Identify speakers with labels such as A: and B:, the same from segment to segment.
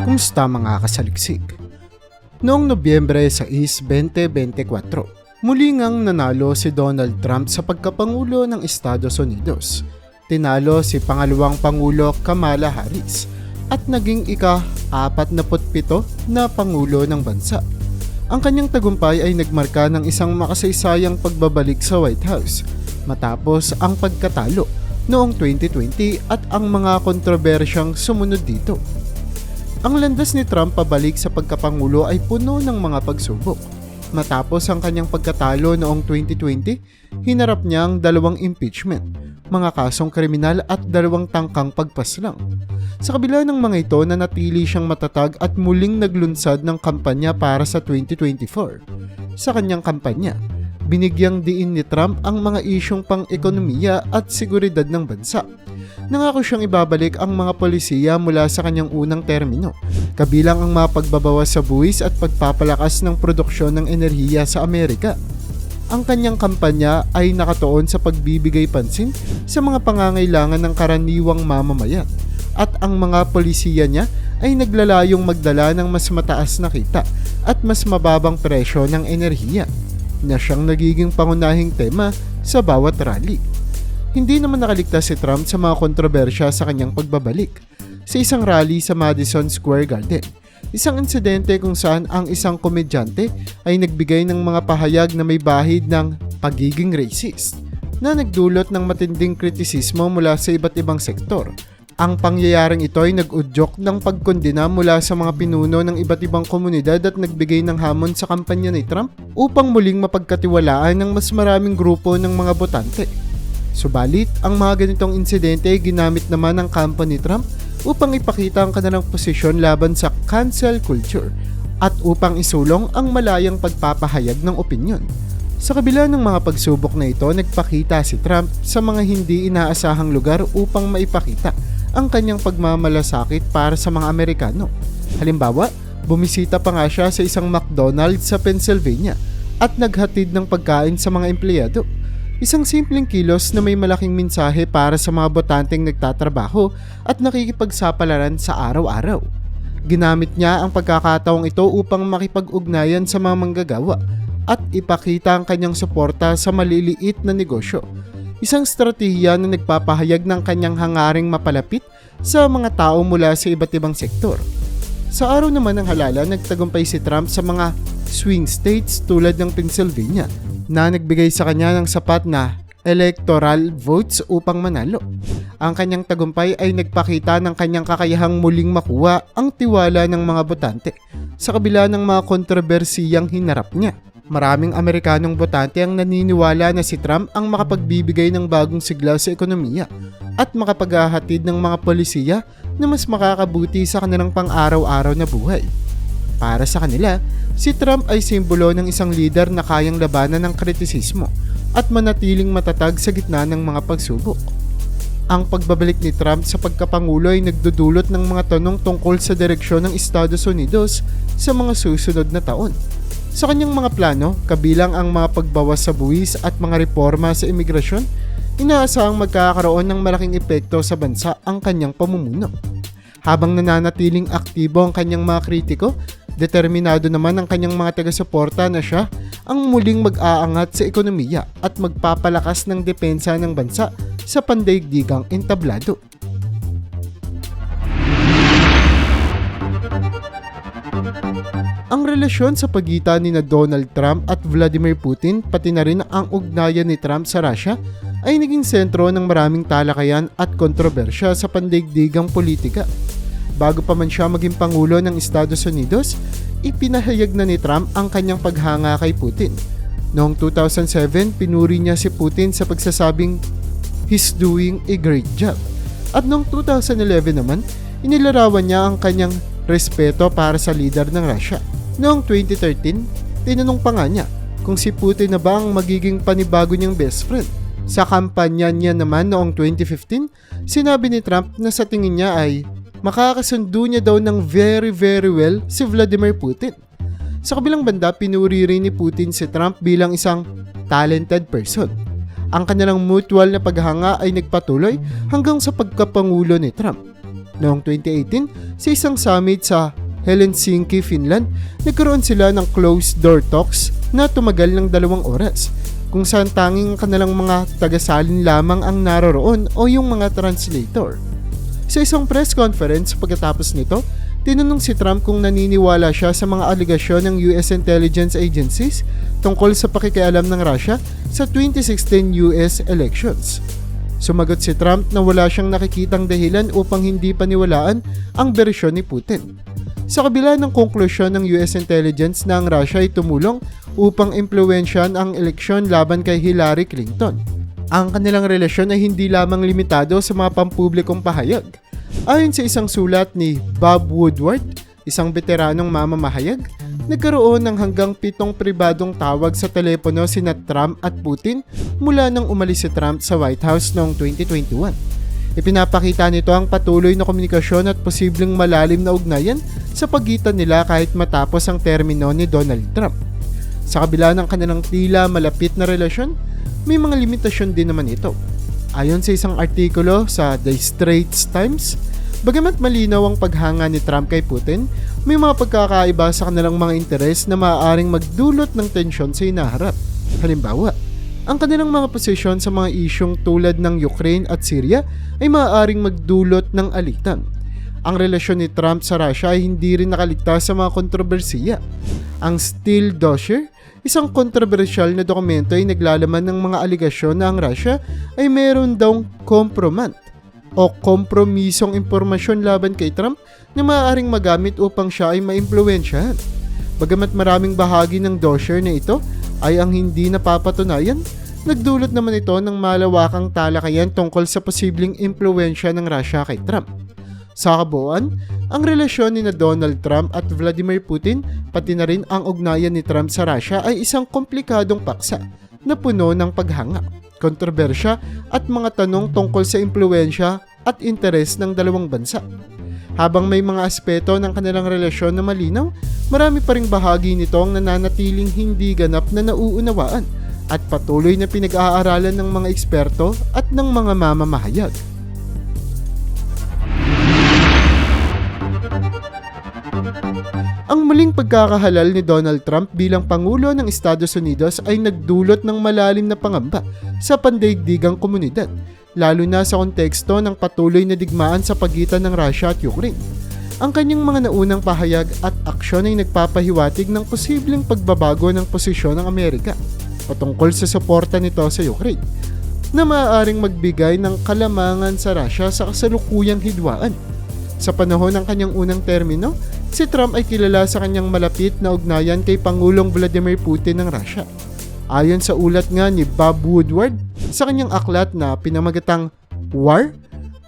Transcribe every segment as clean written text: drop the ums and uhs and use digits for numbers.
A: Kumusta mga kasaliksik? Noong Nobyembre 6, 2024, muli ngang nanalo si Donald Trump sa pagkapangulo ng Estados Unidos. Tinalo si pangalawang Pangulo Kamala Harris at naging ika-47 na Pangulo ng bansa. Ang kanyang tagumpay ay nagmarka ng isang makasaysayang pagbabalik sa White House matapos ang pagkatalo noong 2020 at ang mga kontrobersyang sumunod dito. Ang landas ni Trump pabalik sa pagkapangulo ay puno ng mga pagsubok. Matapos ang kanyang pagkatalo noong 2020, hinarap niya ang 2 impeachment, mga kasong kriminal at 2 tangkang pagpaslang. Sa kabila ng mga ito, nanatili siyang matatag at muling naglunsad ng kampanya para sa 2024. Sa kanyang kampanya, binigyang diin ni Trump ang mga isyong pang-ekonomiya at seguridad ng bansa. Nangako siyang ibabalik ang mga polisiya mula sa kanyang unang termino, kabilang ang mga pagbabawas sa buwis at pagpapalakas ng produksyon ng enerhiya sa Amerika. Ang kanyang kampanya ay nakatuon sa pagbibigay pansin sa mga pangangailangan ng karaniwang mamamayan at ang mga polisiya niya ay naglalayong magdala ng mas mataas na kita at mas mababang presyo ng enerhiya na siyang nagiging pangunahing tema sa bawat rally. Hindi naman nakaligtas si Trump sa mga kontrobersya sa kanyang pagbabalik. Sa isang rally sa Madison Square Garden, isang insidente kung saan ang isang komedyante ay nagbigay ng mga pahayag na may bahid ng pagiging racist na nagdulot ng matinding kritisismo mula sa iba't ibang sektor. Ang pangyayaring ito ay nag-udyok ng pagkondena mula sa mga pinuno ng iba't ibang komunidad at nagbigay ng hamon sa kampanya ni Trump upang muling mapagkatiwalaan ng mas maraming grupo ng mga botante. Subalit, ang mga ganitong insidente ay ginamit naman ng kampo ni Trump upang ipakita ang kanilang posisyon laban sa cancel culture at upang isulong ang malayang pagpapahayag ng opinyon. Sa kabila ng mga pagsubok na ito, nagpakita si Trump sa mga hindi inaasahang lugar upang maipakita ang kanyang pagmamalasakit para sa mga Amerikano. Halimbawa, bumisita pa nga siya sa isang McDonald's sa Pennsylvania at naghatid ng pagkain sa mga empleyado. Isang simpleng kilos na may malaking mensahe para sa mga botanteng nagtatrabaho at nakikipagsapalaran sa araw-araw. Ginamit niya ang pagkakataong ito upang makipag-ugnayan sa mga manggagawa at ipakita ang kanyang suporta sa maliliit na negosyo. Isang estratehiya na nagpapahayag ng kanyang hangaring mapalapit sa mga tao mula sa iba't ibang sektor. Sa araw naman ng halala, nagtagumpay si Trump sa mga swing states tulad ng Pennsylvania na nagbigay sa kanya ng sapat na electoral votes upang manalo. Ang kanyang tagumpay ay nagpakita ng kanyang kakayahang muling makuha ang tiwala ng mga botante sa kabila ng mga kontrobersiyang hinarap niya. Maraming Amerikanong botante ang naniniwala na si Trump ang makapagbibigay ng bagong sigla sa ekonomiya at makapaghahatid ng mga polisiya na mas makakabuti sa kanilang pang-araw-araw na buhay. Para sa kanila, si Trump ay simbolo ng isang leader na kayang labanan ng kritisismo at manatiling matatag sa gitna ng mga pagsubok. Ang pagbabalik ni Trump sa pagkapangulo ay nagdudulot ng mga tanong tungkol sa direksyon ng Estados Unidos sa mga susunod na taon. Sa kanyang mga plano, kabilang ang mga pagbawas sa buwis at mga reforma sa imigrasyon, inaasahang magkakaroon ng malaking epekto sa bansa ang kanyang pamumuno. Habang nananatiling aktibo ang kanyang mga kritiko, determinado naman ang kanyang mga taga-suporta na siya ang muling mag-aangat sa ekonomiya at magpapalakas ng depensa ng bansa sa pandaigdigang entablado. Ang relasyon sa pagitan ni Donald Trump at Vladimir Putin pati na rin ang ugnayan ni Trump sa Russia ay naging sentro ng maraming talakayan at kontrobersya sa pandaigdigang politika. Bago pa man siya maging Pangulo ng Estados Unidos, ipinahayag na ni Trump ang kanyang paghanga kay Putin. Noong 2007, pinuri niya si Putin sa pagsasabing, "He's doing a great job." At noong 2011 naman, inilarawan niya ang kanyang respeto para sa leader ng Russia. Noong 2013, tinanong pa nga niya kung si Putin na ba ang magiging panibago niyang best friend. Sa kampanya niya naman noong 2015, sinabi ni Trump na sa tingin niya ay makakasundo niya daw ng very well si Vladimir Putin. Sa kabilang banda, pinuri rin ni Putin si Trump bilang isang talented person. Ang kanilang mutual na paghanga ay nagpatuloy hanggang sa pagkapangulo ni Trump. Noong 2018, sa isang summit sa Helsinki, Finland, nagkaroon sila ng closed-door talks na tumagal ng 2 oras, kung saan tanging kanilang mga tagasalin lamang ang naroroon o yung mga translator. Sa isang press conference pagkatapos nito, tinanong si Trump kung naniniwala siya sa mga aligasyon ng US intelligence agencies tungkol sa pakikialam ng Russia sa 2016 US elections. Sumagot si Trump na wala siyang nakikitang dahilan upang hindi paniwalaan ang bersyon ni Putin. Sa kabila ng konklusyon ng US intelligence na ang Russia ay tumulong upang impluwensyahan ang eleksyon laban kay Hillary Clinton, ang kanilang relasyon ay hindi lamang limitado sa mga pampublikong pahayag. Ayon sa isang sulat ni Bob Woodward, isang veteranong mamamahayag, nagkaroon ng hanggang 7 pribadong tawag sa telepono sina Trump at Putin mula nang umalis si Trump sa White House noong 2021. Ipinapakita nito ang patuloy na komunikasyon at posibleng malalim na ugnayan sa pagitan nila kahit matapos ang termino ni Donald Trump. Sa kabila ng kanilang tila malapit na relasyon, may mga limitasyon din naman ito. Ayon sa isang artikulo sa The Straits Times, bagamat malinaw ang paghanga ni Trump kay Putin, may mga pagkakaiba sa kanilang mga interes na maaaring magdulot ng tensyon sa hinaharap. Halimbawa, ang kanilang mga posisyon sa mga isyong tulad ng Ukraine at Syria ay maaaring magdulot ng alitan. Ang relasyon ni Trump sa Russia ay hindi rin nakaligtas sa mga kontrobersiya. Ang Steele dossier, isang kontrobersyal na dokumento, ay naglalaman ng mga aligasyon na ang Russia ay meron daw kompromant o kompromisong impormasyon laban kay Trump na maaaring magamit upang siya ay maimpluwensyahan. Bagamat maraming bahagi ng dossier na ito ay ang hindi napapatunayan, nagdulot naman ito ng malawakang talakayan tungkol sa posibleng impluwensya ng Russia kay Trump. Sa kabuuan, ang relasyon ni Donald Trump at Vladimir Putin, pati na rin ang ugnayan ni Trump sa Russia, ay isang komplikadong paksa na puno ng paghanga, kontrobersya at mga tanong tungkol sa impluwensya at interes ng dalawang bansa. Habang may mga aspeto ng kanilang relasyon na malinaw, marami pa ring bahagi nito ang nananatiling hindi ganap na nauunawaan at patuloy na pinag-aaralan ng mga eksperto at ng mga mamamahayag. Ang muling pagkakahalal ni Donald Trump bilang Pangulo ng Estados Unidos ay nagdulot ng malalim na pangamba sa pandaigdigang komunidad, lalo na sa konteksto ng patuloy na digmaan sa pagitan ng Russia at Ukraine. Ang kanyang mga naunang pahayag at aksyon ay nagpapahiwatig ng posibleng pagbabago ng posisyon ng Amerika patungkol sa suporta nito sa Ukraine, na maaaring magbigay ng kalamangan sa Russia sa kasalukuyang hidwaan. Sa panahon ng kanyang unang termino, si Trump ay kilala sa kanyang malapit na ugnayan kay Pangulong Vladimir Putin ng Russia. Ayon sa ulat nga ni Bob Woodward sa kanyang aklat na pinamagatang War,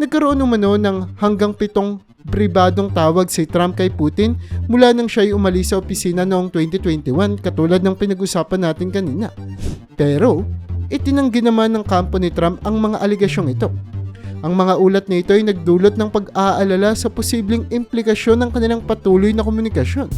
A: nagkaroon umano ng hanggang 7 pribadong tawag si Trump kay Putin mula nang siya ay umalis sa opisina noong 2021, katulad ng pinag-usapan natin kanina. Pero, itinanggi naman ng kampo ni Trump ang mga aligasyong ito. Ang mga ulat na ito ay nagdulot ng pag-aalala sa posibleng implikasyon ng kanilang patuloy na komunikasyon.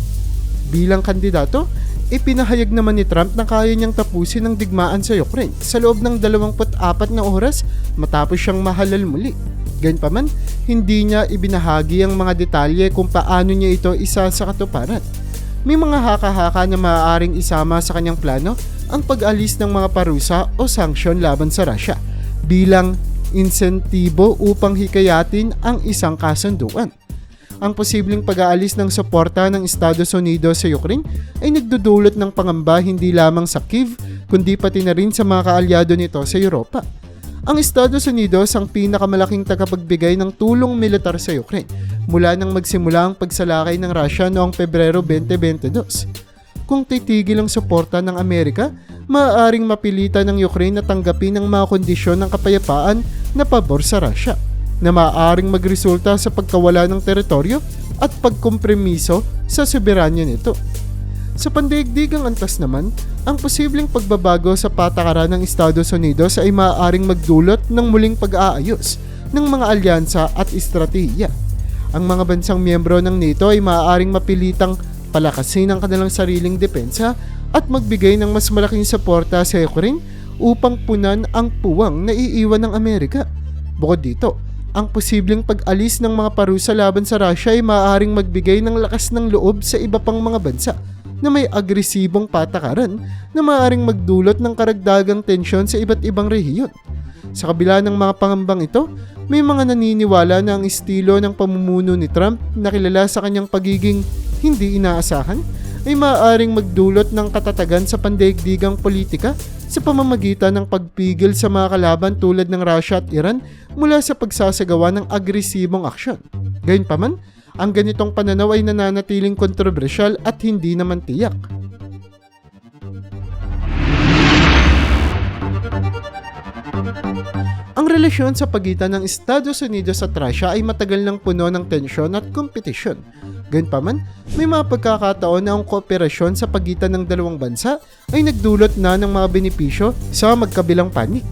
A: Bilang kandidato, ipinahayag naman ni Trump na kaya niyang tapusin ang digmaan sa Ukraine sa loob ng 24 na oras matapos siyang mahalal muli. Gayunpaman, hindi niya ibinahagi ang mga detalye kung paano niya ito isa sa katuparan. May mga haka-haka na maaaring isama sa kanyang plano ang pag-alis ng mga parusa o sanksyon laban sa Russia bilang insentibo upang hikayatin ang isang kasunduan. Ang posibleng pag-aalis ng suporta ng Estados Unidos sa Ukraine ay nagdudulot ng pangamba hindi lamang sa Kyiv kundi pati na rin sa mga kaalyado nito sa Europa. Ang Estados Unidos ang pinakamalaking tagapagbigay ng tulong militar sa Ukraine mula nang magsimula ang pagsalakay ng Russia noong Pebrero 2022. Kung titigil ang suporta ng Amerika, maaaring mapilitan ng Ukraine na tanggapin ang mga kondisyon ng kapayapaan na pabor sa Russia, na maaaring magresulta sa pagkawala ng teritoryo at pagkompromiso sa soberanya nito. Sa pandaigdigang antas naman, ang posibleng pagbabago sa patakaran ng Estados Unidos ay maaaring magdulot ng muling pag-aayos ng mga alyansa at estratehiya. Ang mga bansang miyembro ng NATO ay maaaring mapilitang palakasin ang kanilang sariling depensa at magbigay ng mas malaking suporta sa Ukraine upang punan ang puwang na iiwan ng Amerika. Bukod dito, Ang posibleng pag-alis ng mga parusa laban sa Russia ay maaaring magbigay ng lakas ng loob sa iba pang mga bansa na may agresibong patakaran na maaaring magdulot ng karagdagang tensyon sa iba't ibang rehiyon. Sa kabila ng mga pangambang ito, may mga naniniwala na ang estilo ng pamumuno ni Trump na kilala sa kanyang pagiging hindi inaasahan ay maaaring magdulot ng katatagan sa pandaigdigang politika sa pamamagitan ng pagpigil sa mga kalaban tulad ng Russia at Iran mula sa pagsasagawa ng agresibong aksyon. Gayunpaman, ang ganitong pananaw ay nananatiling kontrobersyal at hindi naman tiyak. Ang relasyon sa pagitan ng Estados Unidos at Russia ay matagal nang puno ng tensyon at kompetisyon. Gayunpaman, may mga pagkakataon na ang kooperasyon sa pagitan ng dalawang bansa ay nagdulot na ng mga benepisyo sa magkabilang panig.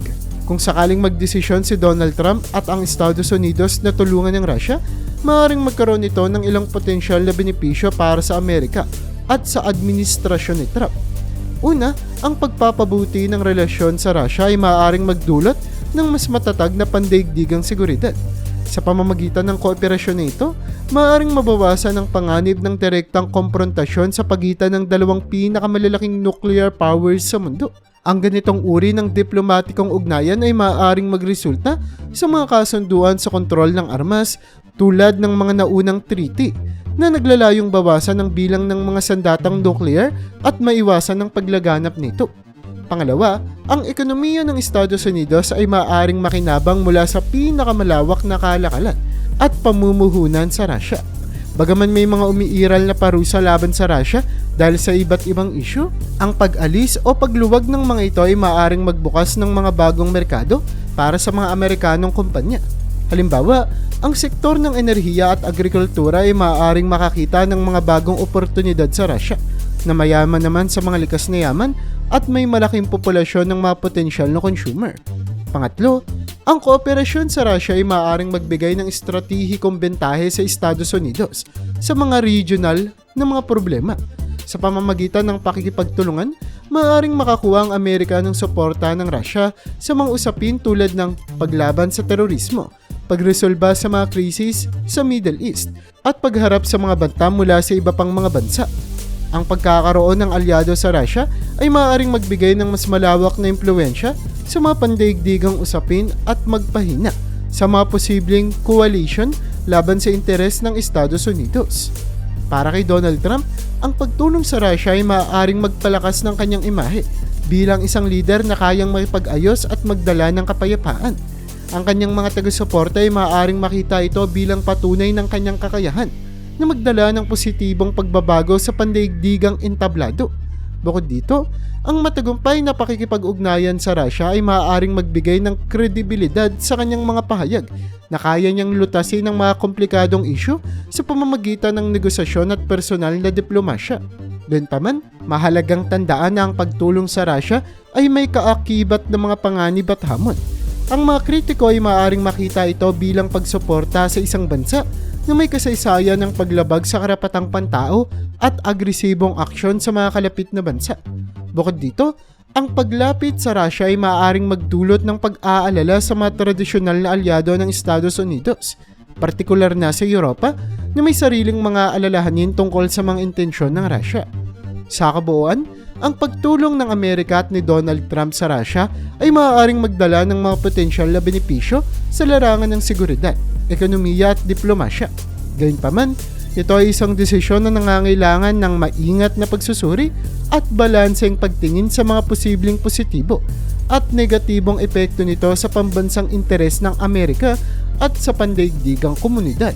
A: Kung sakaling magdesisyon si Donald Trump at ang Estados Unidos na tulungan ng Russia, maaaring magkaroon ito ng ilang potensyal na benepisyo para sa Amerika at sa administrasyon ni Trump. Una, ang pagpapabuti ng relasyon sa Russia ay maaaring magdulot ng mas matatag na pandaigdigang seguridad. Sa pamamagitan ng kooperasyon na ito, maaaring mabawasan ang panganib ng direktang komprontasyon sa pagitan ng dalawang pinakamalalaking nuclear powers sa mundo. Ang ganitong uri ng diplomatikong ugnayan ay maaaring magresulta sa mga kasunduan sa kontrol ng armas tulad ng mga naunang treaty na naglalayong bawasan ang bilang ng mga sandatang nuclear at maiwasan ang paglaganap nito. Pangalawa, ang ekonomiya ng Estados Unidos ay maaaring makinabang mula sa pinakamalawak na kalakalan at pamumuhunan sa Russia. Bagaman may mga umiiral na parusa laban sa Russia dahil sa iba't ibang isyu, ang pag-alis o pagluwag ng mga ito ay maaaring magbukas ng mga bagong merkado para sa mga Amerikanong kumpanya. Halimbawa, ang sektor ng enerhiya at agrikultura ay maaaring makakita ng mga bagong oportunidad sa Russia na mayaman naman sa mga likas na yaman at may malaking populasyon ng mga potensyal na consumer. Pangatlo, ang kooperasyon sa Russia ay maaaring magbigay ng estratehikong bentahe sa Estados Unidos sa mga regional na mga problema. Sa pamamagitan ng pakikipagtulungan, maaaring makakuha ang Amerika ng suporta ng Russia sa mga usapin tulad ng paglaban sa terorismo, pagresolba sa mga krisis sa Middle East, at pagharap sa mga banta mula sa iba pang mga bansa. Ang pagkakaroon ng alyado sa Russia ay maaaring magbigay ng mas malawak na impluwensya sa mga pandaigdigang usapin at magpahina sa mga posibleng coalition laban sa interes ng Estados Unidos. Para kay Donald Trump, ang pagtulong sa Russia ay maaaring magpalakas ng kanyang imahe bilang isang lider na kayang makipag-ayos at magdala ng kapayapaan. Ang kanyang mga taga-suporta ay maaaring makita ito bilang patunay ng kanyang kakayahan na magdala ng positibong pagbabago sa pandaigdigang entablado. Bukod dito, ang matagumpay na pakikipag-ugnayan sa Russia ay maaaring magbigay ng kredibilidad sa kanyang mga pahayag na kaya niyang lutasin ang mga komplikadong isyu sa pamamagitan ng negosasyon at personal na diplomasya. Gayunpaman, mahalagang tandaan na ang pagtulong sa Russia ay may kaakibat ng mga panganib at hamon. Ang mga kritiko ay maaaring makita ito bilang pagsuporta sa isang bansa na may kasaysayan ng paglabag sa karapatang pantao at agresibong aksyon sa mga kalapit na bansa. Bukod dito, ang paglapit sa Russia ay maaaring magdulot ng pag-aalala sa mga tradisyonal na alyado ng Estados Unidos, partikular na sa Europa na may sariling mga alalahanin tungkol sa mga intensyon ng Russia. Sa kabuuan, ang pagtulong ng Amerika at ni Donald Trump sa Russia ay maaaring magdala ng mga potensyal na benepisyo sa larangan ng seguridad, ekonomiya at diplomasya. Gayunpaman, ito ay isang desisyon na nangangailangan ng maingat na pagsusuri at balanseng pagtingin sa mga posibleng positibo at negatibong epekto nito sa pambansang interes ng Amerika at sa pandaigdigang komunidad.